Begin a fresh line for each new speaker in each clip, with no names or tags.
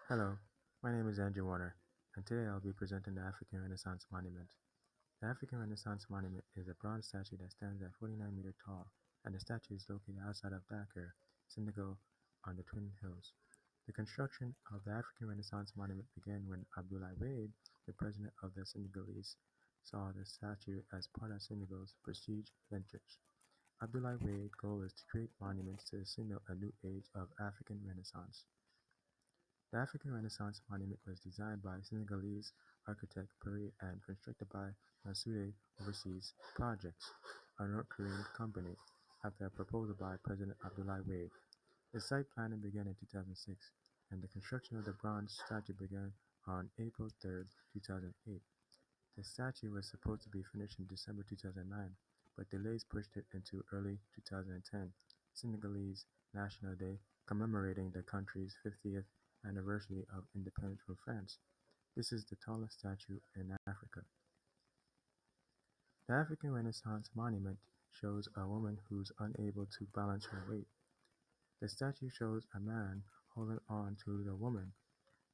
Hello, my name is Andrew Warner, and today I'll be presenting the African Renaissance Monument. The African Renaissance Monument is a bronze statue that stands at 49 meters tall, and the statue is located outside of Dakar, Senegal, on the Twin Hills. The construction of the African Renaissance Monument began when Abdoulaye Wade, the president of the Senegalese, saw the statue as part of Senegal's prestige ventures. Abdoulaye Wade's goal is to create monuments to signal a new age of African Renaissance. The African Renaissance Monument was designed by Senegalese architect Pierre and constructed by Massoud Overseas Projects, a North Korean company, after a proposal by President Abdoulaye Wade. The site planning began in 2006, and the construction of the bronze statue began on April 3, 2008. The statue was supposed to be finished in December 2009, but delays pushed it into early 2010, Senegalese National Day, commemorating the country's 50th anniversary of independence from France. This is the tallest statue in Africa. The African Renaissance Monument shows a woman who's unable to balance her weight. The statue shows a man holding on to the woman.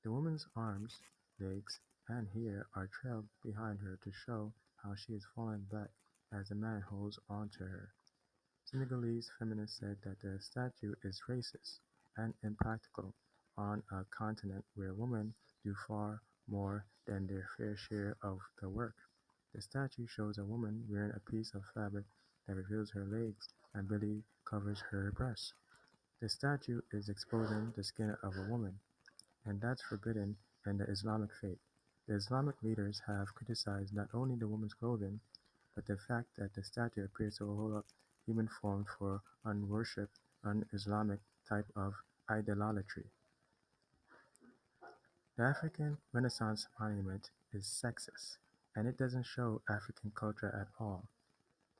The woman's arms, legs, and hair are trailed behind her to show how she is falling back as the man holds on to her. Senegalese feminists said that the statue is racist and impractical on a continent where women do far more than their fair share of the work. The statue shows a woman wearing a piece of fabric that reveals her legs and barely covers her breasts. The statue is exposing the skin of a woman, and that's forbidden in the Islamic faith. The Islamic leaders have criticized not only the woman's clothing, but the fact that the statue appears to hold up human forms for unworship, un-Islamic type of idolatry. The African Renaissance Monument is sexist, and it doesn't show African culture at all.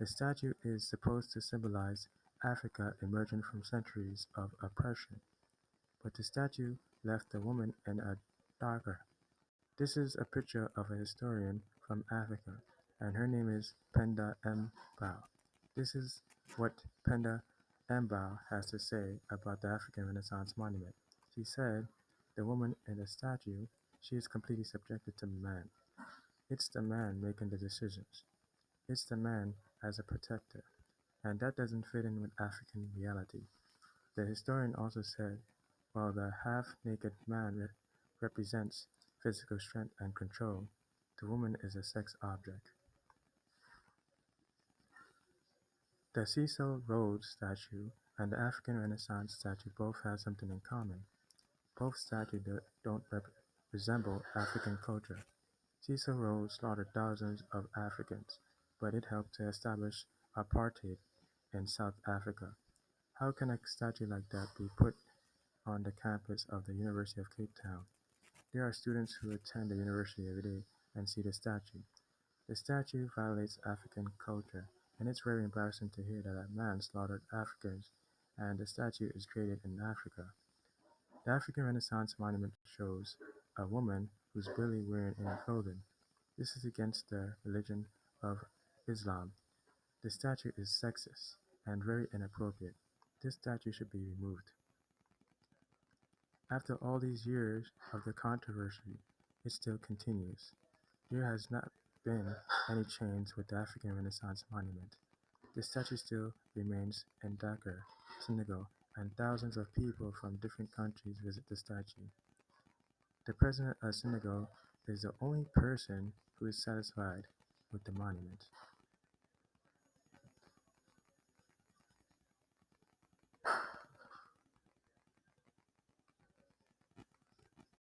The statue is supposed to symbolize Africa emerging from centuries of oppression, but the statue left the woman in a darker. This is a picture of a historian from Africa, and her name is Penda Mbao. This is what Penda Mbao has to say about the African Renaissance Monument. She said, the woman in the statue, she is completely subjected to man. It's the man making the decisions. It's the man as a protector, and that doesn't fit in with African reality. The historian also said, while the half-naked man represents physical strength and control, the woman is a sex object. The Cecil Rhodes statue and the African Renaissance statue both have something in common. Both statues don't resemble African culture. Cecil Rhodes slaughtered thousands of Africans, but it helped to establish apartheid in South Africa. How can a statue like that be put on the campus of the University of Cape Town? There are students who attend the university every day and see the statue. The statue violates African culture, and it's very embarrassing to hear that a man slaughtered Africans and the statue is created in Africa. The African Renaissance Monument shows a woman who's barely wearing any clothing. This is against the religion of Islam. The statue is sexist and very inappropriate. This statue should be removed. After all these years of the controversy, it still continues. There has not been any change with the African Renaissance Monument. The statue still remains in Dakar, Senegal, and thousands of people from different countries visit the statue. The president of Senegal is the only person who is satisfied with the monument.